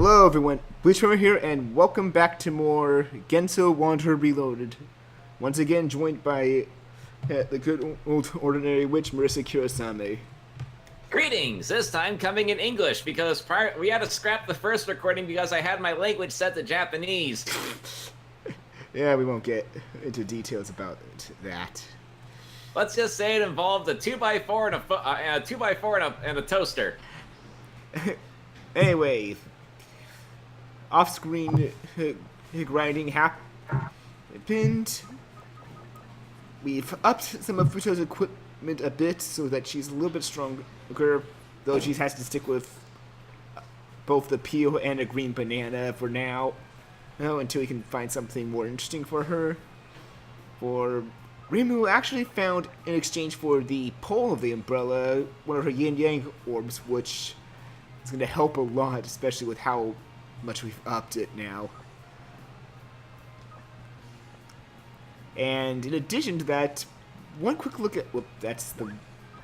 Hello everyone, BleachBummer here, and welcome back to more Genso Wanderer Reloaded. Once again joined by the good old ordinary witch Marissa Kurosame. Greetings! This time coming in English because we had to scrap the first recording because I had my language set to Japanese. Yeah, we won't get into details about that. Let's just say it involved a 2x4 and a 2x4 and a toaster. Anyway, off-screen grinding happened. We've upped some of Futo's equipment a bit so that she's a little bit stronger, though she has to stick with both the peel and a green banana for now, until we can find something more interesting for her. For Rimu actually found, in exchange for the pole of the umbrella, one of her yin-yang orbs, which is going to help a lot, especially with how much we've upped it now. And in addition to that, one quick look at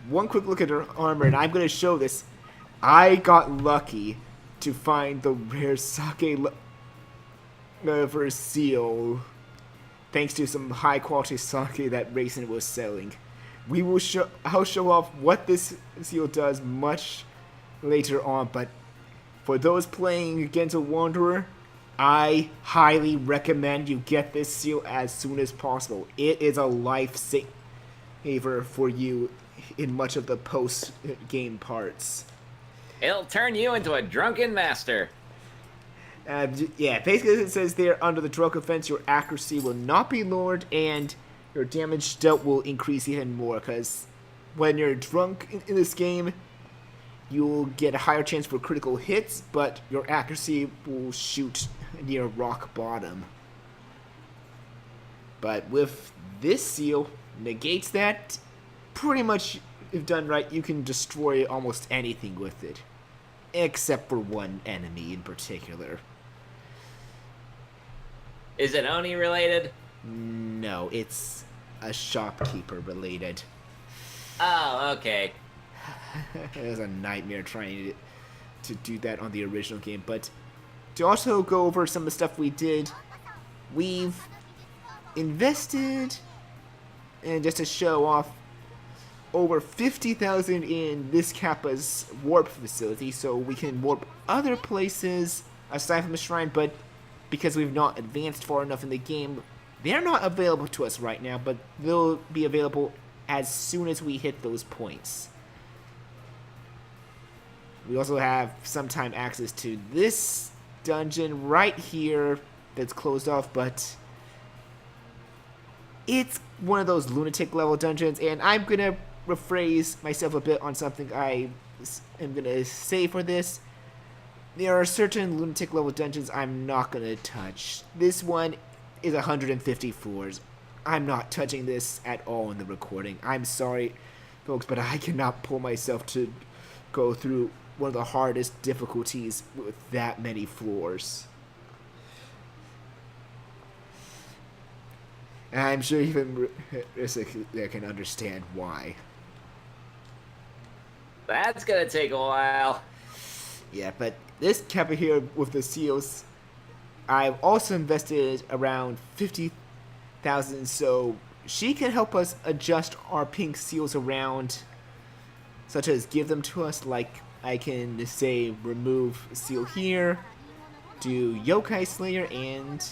one quick look at her armor, and I'm going to show this. I got lucky to find the rare sake for a seal, thanks to some high quality sake that Rei'sen was selling. I'll show off what this seal does much later on, but for those playing Genso Wanderer, I highly recommend you get this seal as soon as possible. It is a lifesaver for you in much of the post-game parts. It'll turn you into a drunken master. Yeah, basically it says there, under the drug offense, your accuracy will not be lowered and your damage dealt will increase even more, because when you're drunk in this game, you'll get a higher chance for critical hits, but your accuracy will shoot near rock bottom. But with this seal, negates that. Pretty much, if done right, you can destroy almost anything with it. Except for one enemy in particular. Is it Oni related? No, it's a shopkeeper related. Oh, okay. It was a nightmare trying to do that on the original game, but to also go over some of the stuff we did, we've invested, and just to show off, over 50,000 in this Kappa's warp facility, so we can warp other places aside from the shrine, but because we've not advanced far enough in the game, they're not available to us right now, but they'll be available as soon as we hit those points. We also have sometime access to this dungeon right here that's closed off, but it's one of those lunatic level dungeons, and I'm going to rephrase myself a bit on something I am going to say for this. There are certain lunatic level dungeons I'm not going to touch. This one is 150 floors. I'm not touching this at all in the recording. I'm sorry, folks, but I cannot pull myself to go through one of the hardest difficulties with that many floors. And I'm sure even Marissa can understand why. That's gonna take a while. Yeah, but this Kappa here with the seals, I've also invested around 50,000, so she can help us adjust our pink seals around, such as give them to us, like I can say remove seal here, do Yokai Slayer, and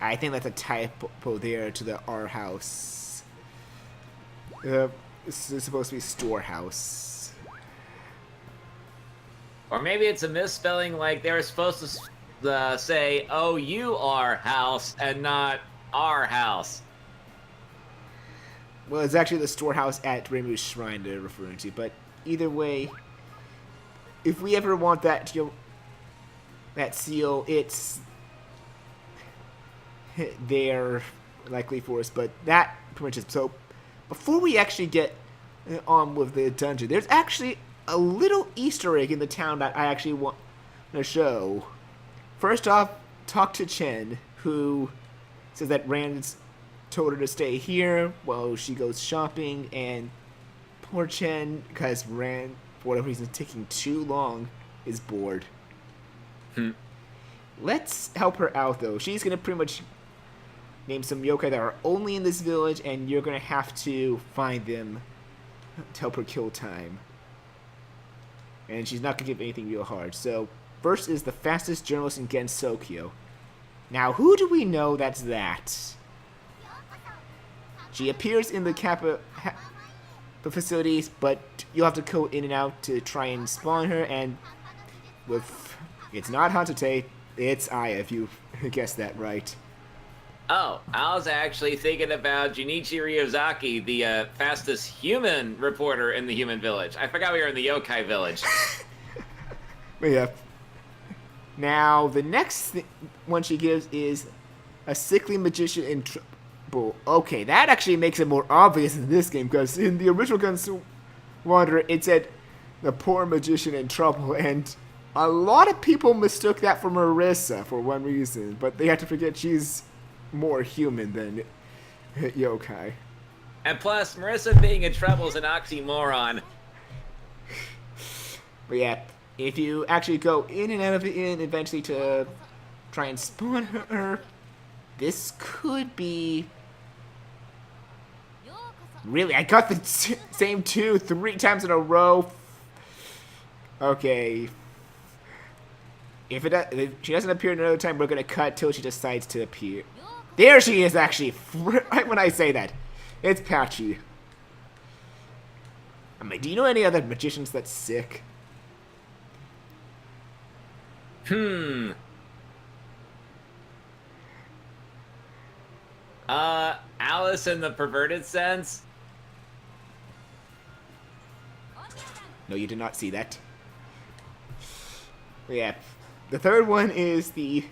I think that's a typo there to the R house. This is supposed to be storehouse. Or maybe it's a misspelling, like they were supposed to say, "Oh, you are house," and not "our house." Well, it's actually the storehouse at Reimu's shrine they're referring to, but either way, if we ever want that seal, it's there likely for us, but that pretty much is. So before we actually get on with the dungeon, there's actually a little Easter egg in the town that I actually want to show. First off, talk to Chen, who says that Rand's told her to stay here while she goes shopping, and poor Chen, because Ran, for whatever reason, is taking too long, is bored. Let's help her out, though. She's going to pretty much name some yokai that are only in this village, and you're going to have to find them to help her kill time. And she's not going to give anything real hard. So, first is the fastest journalist in Genso. Now, who do we know that's that? She appears in the the facilities, but you'll have to go in and out to try and spawn her, and it's not Hatate, it's Aya, if you guessed that right. Oh, I was actually thinking about Junichi Ryozaki, the fastest human reporter in the human village. I forgot we were in the yokai village. But yeah. Now, the next one she gives is a sickly magician in trouble. Okay, that actually makes it more obvious in this game, because in the original Genso Wanderer, it said the poor magician in trouble, and a lot of people mistook that for Marissa for one reason, but they have to forget she's more human than yokai. And plus, Marissa being in trouble is an oxymoron. But yeah, if you actually go in and out of the inn eventually to try and spawn her, this could be... Really, I got the same 3 times in a row. Okay. If she doesn't appear another time, we're going to cut till she decides to appear. There she is, actually, right when I say that. It's Patchy. I mean, do you know any other magicians that's sick? Alice in the perverted sense? No, you did not see that. Yeah. The third one is the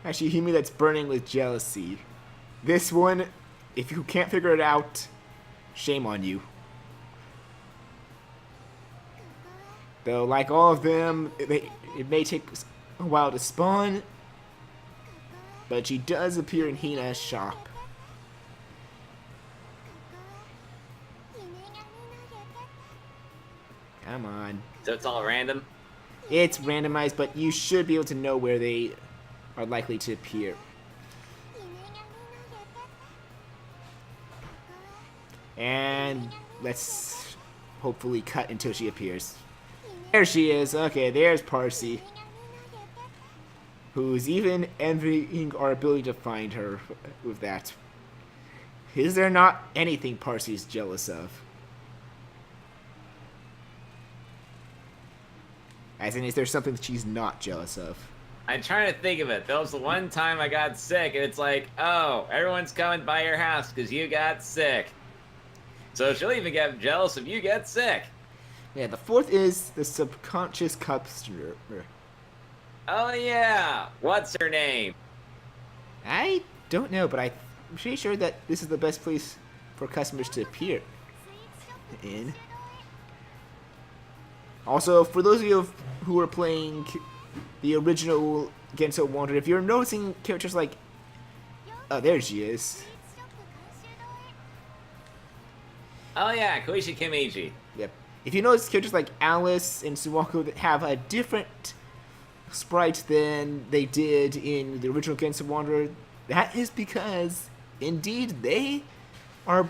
Hashihime that's burning with jealousy. This one, if you can't figure it out, shame on you. Though, like all of them, it may take a while to spawn, but she does appear in Hina's shop. Come on. So it's all random? It's randomized, but you should be able to know where they are likely to appear. And let's hopefully cut until she appears. There she is. Okay, there's Parsi, who's even envying our ability to find her with that. Is there not anything Parsi's jealous of? As in, is there something that she's not jealous of? I'm trying to think of it. That was the one time I got sick, and it's like, oh, everyone's coming by your house because you got sick. So she'll even get jealous if you get sick. Yeah, the fourth is the subconscious customer. Oh yeah, what's her name? I don't know, but I'm pretty sure that this is the best place for customers to appear in. Also, for those of you who are playing the original Genso Wanderer, if you're noticing characters like... Oh, there she is. Oh yeah, Koichi Kimiji. Yep. If you notice characters like Alice and Suwako that have a different sprite than they did in the original Genso Wanderer, that is because, indeed, they are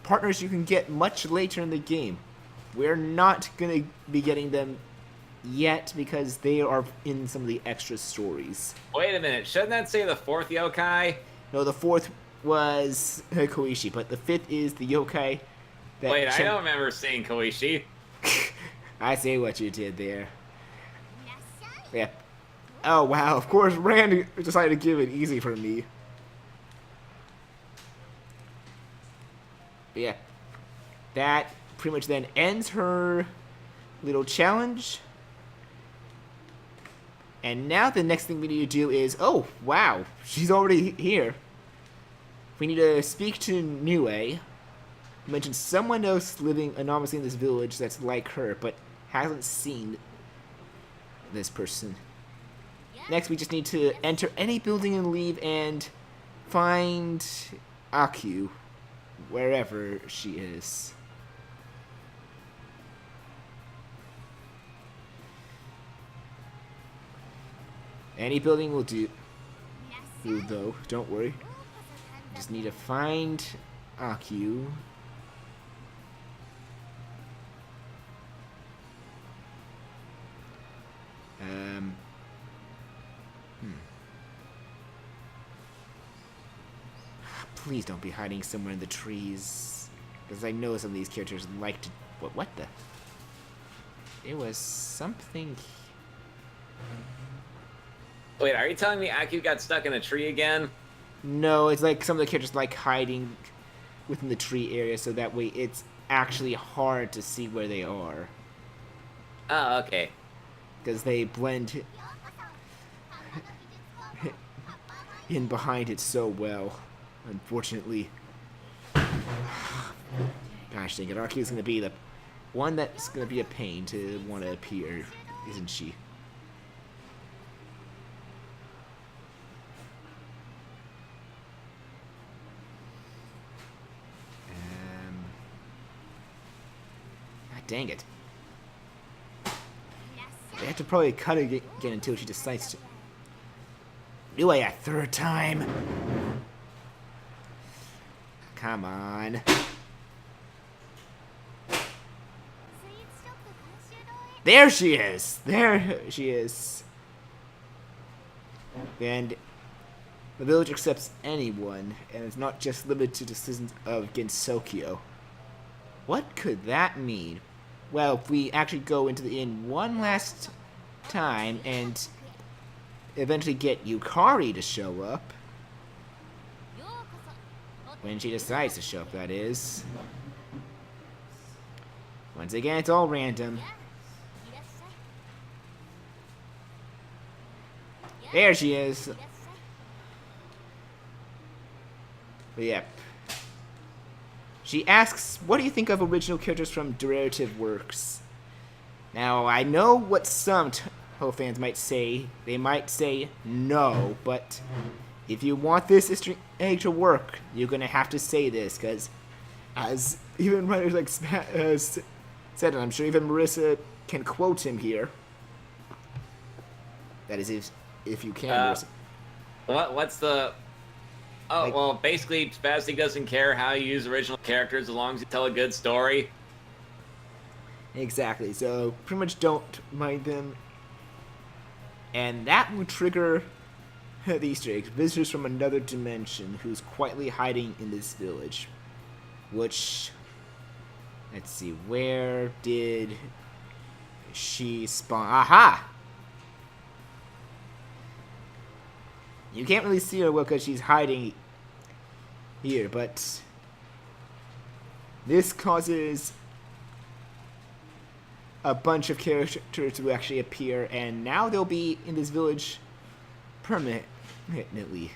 partners you can get much later in the game. We're not going to be getting them yet because they are in some of the extra stories. Wait a minute, shouldn't that say the fourth yokai? No, the fourth was Koichi, but the fifth is the yokai. Wait, I don't remember seeing Koichi. I see what you did there. Yeah. Oh, wow, of course, Randy decided to give it easy for me. But yeah. That pretty much then ends her little challenge. And now the next thing we need to do is, oh, wow, she's already here. We need to speak to Nue. Mention someone else living anonymously in this village that's like her, but hasn't seen this person. Next, we just need to enter any building and leave and find AQUA, wherever she is. Any building will do, though. Don't worry. Just need to find AQUA. Please don't be hiding somewhere in the trees, because I know some of these characters like to. What the? It was something. Wait, are you telling me AQUA got stuck in a tree again? No, it's like some of the characters like hiding within the tree area, so that way it's actually hard to see where they are. Oh, okay. Because they blend in behind it so well, unfortunately. Gosh dang it, AQUA's gonna be the one that's gonna be a pain to want to appear, isn't she? God dang it. They have to probably cut it again until she decides to. Do I a third time? Come on. There she is! There she is. And the village accepts anyone, and it's not just limited to the citizens of Genso. What could that mean? Well, if we actually go into the inn one last time and eventually get Yukari to show up. When she decides to show up, that is. Once again, it's all random. There she is. But yep. She asks, what do you think of original characters from derivative works? Now, I know what some Touhou fans might say. They might say no, but if you want this Easter egg to work, you're going to have to say this, because as even writers like said, and I'm sure even Marissa can quote him here. That is, if you can, Marissa. What's the... Oh, Like, well, basically, Spazzy doesn't care how you use original characters as long as you tell a good story. Exactly, so pretty much don't mind them. And that will trigger the Easter eggs. Visitors from another dimension who's quietly hiding in this village. Which, let's see, where did she spawn? Aha! You can't really see her well because she's hiding here, but this causes a bunch of characters to actually appear, and now they'll be in this village permanently,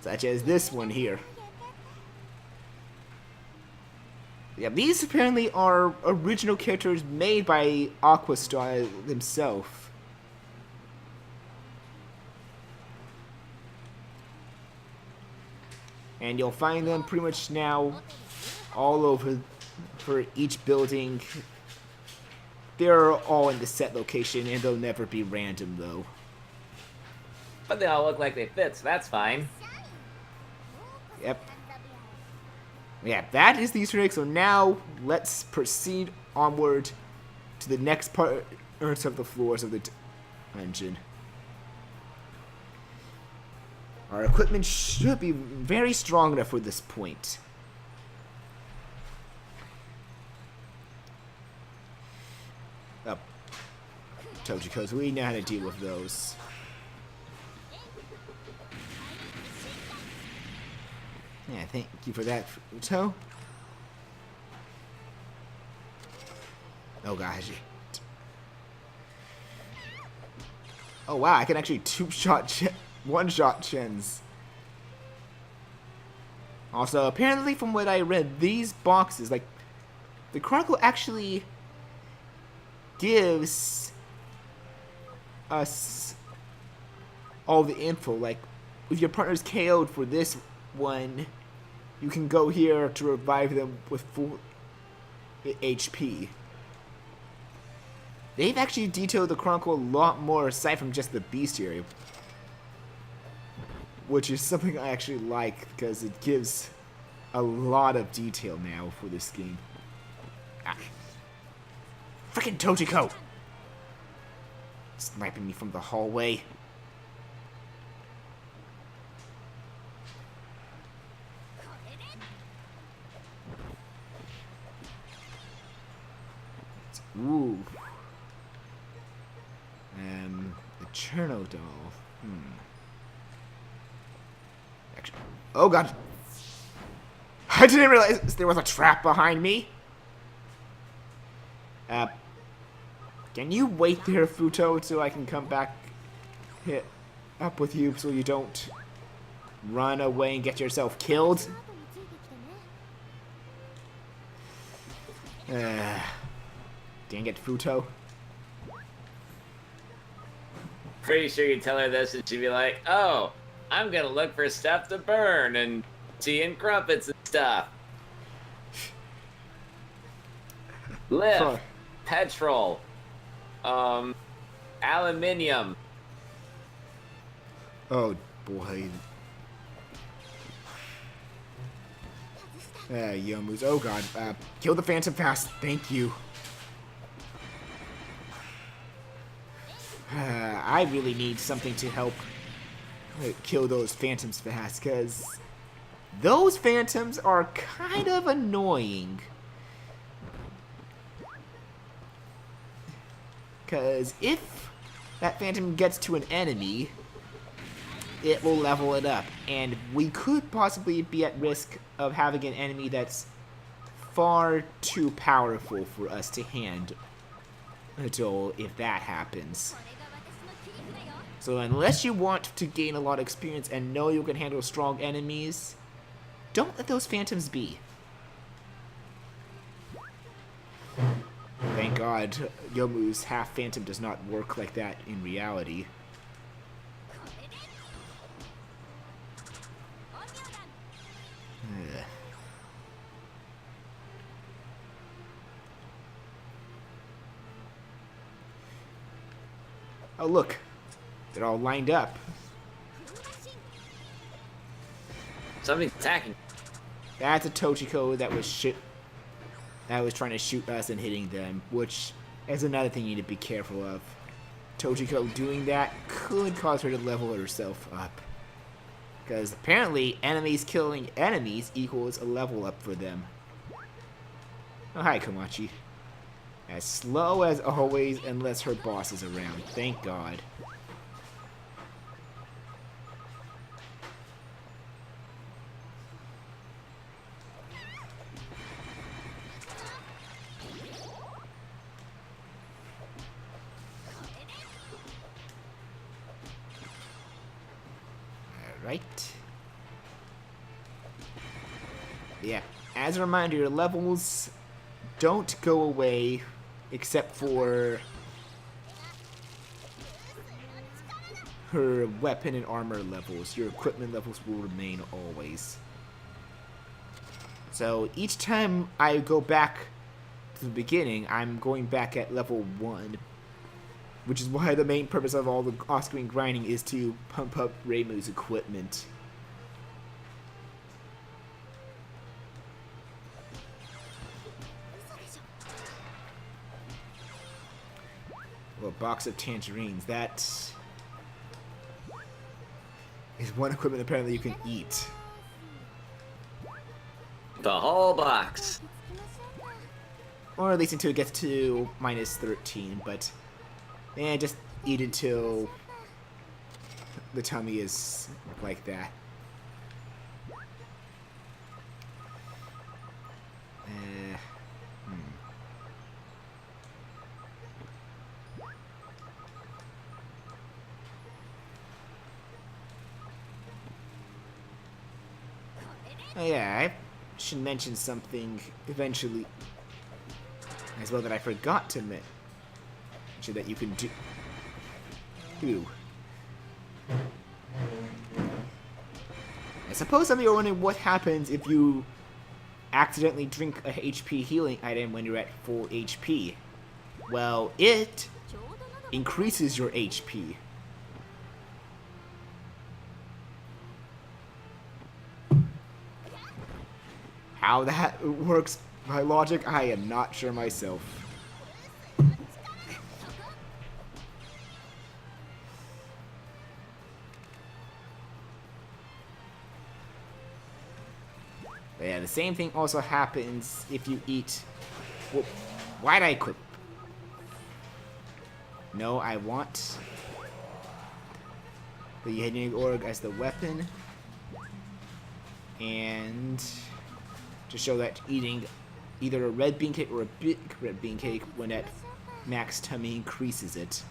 such as this one here. Yeah, these apparently are original characters made by AQUA himself. And you'll find them pretty much now all over for each building. They're all in the set location, and they'll never be random, though. But they all look like they fit, so that's fine. Yep. Yeah, that is the Easter egg, so now let's proceed onward to the next parts of the floors of the dungeon. Our equipment should be very strong enough for this point. Oh. Told you, cuz we know how to deal with those. Yeah, thank you for that, Futo. Oh gosh. Oh wow, I can actually one-shot Chins. Also, apparently from what I read, these boxes, like, the Chronicle actually gives us all the info. Like, if your partner's KO'd for this one, you can go here to revive them with full HP. They've actually detailed the Chronicle a lot more aside from just the bestiary. Which is something I actually like because it gives a lot of detail now for this game. Ah. Frickin' Tojiko! Sniping me from the hallway. Ooh. The Cherno doll. Actually, oh god. I didn't realize there was a trap behind me. Can you wait there, Futo, so I can come back hit up with you so you don't run away and get yourself killed? Dang it, Futo. Pretty sure you tell her this and she'd be like, oh, I'm gonna look for stuff to burn and tea and crumpets and stuff. Lift, Huh. petrol, aluminium. Oh boy. Yomu's. Oh god. Kill the Phantom fast. Thank you. I really need something to help kill those Phantoms fast, because those Phantoms are kind of annoying. Because if that Phantom gets to an enemy, it will level it up. And we could possibly be at risk of having an enemy that's far too powerful for us to handle if that happens. So unless you want to gain a lot of experience and know you can handle strong enemies, don't let those Phantoms be. Thank God, Yomu's half Phantom does not work like that in reality. Oh look, they're all lined up. Something's attacking. That's a Tochiko that was trying to shoot us and hitting them, which is another thing you need to be careful of. Tochiko doing that could cause her to level herself up. Because apparently enemies killing enemies equals a level up for them. Oh, hi, Komachi. As slow as always, unless her boss is around. Thank God. Alright. Yeah, as a reminder, your levels don't go away except for her weapon and armor levels. Your equipment levels will remain always. So each time I go back to the beginning, I'm going back at level 1. Which is why the main purpose of all the off-screen grinding is to pump up Reimu's equipment. Well, a box of tangerines. That is one equipment apparently you can eat. The whole box. Or at least until it gets to minus 13, but just eat until the tummy is like that. Oh yeah, I should mention something eventually as well that I forgot to mention that you can do. I suppose some of you are wondering what happens if you accidentally drink a HP healing item when you're at full HP. Well, it increases your HP. How that works by logic, I am not sure myself. But yeah, the same thing also happens if you eat... Well, why'd I equip? No, I want the Yehiding Org as the weapon. And to show that eating either a red bean cake or a big red bean cake when at max tummy increases it.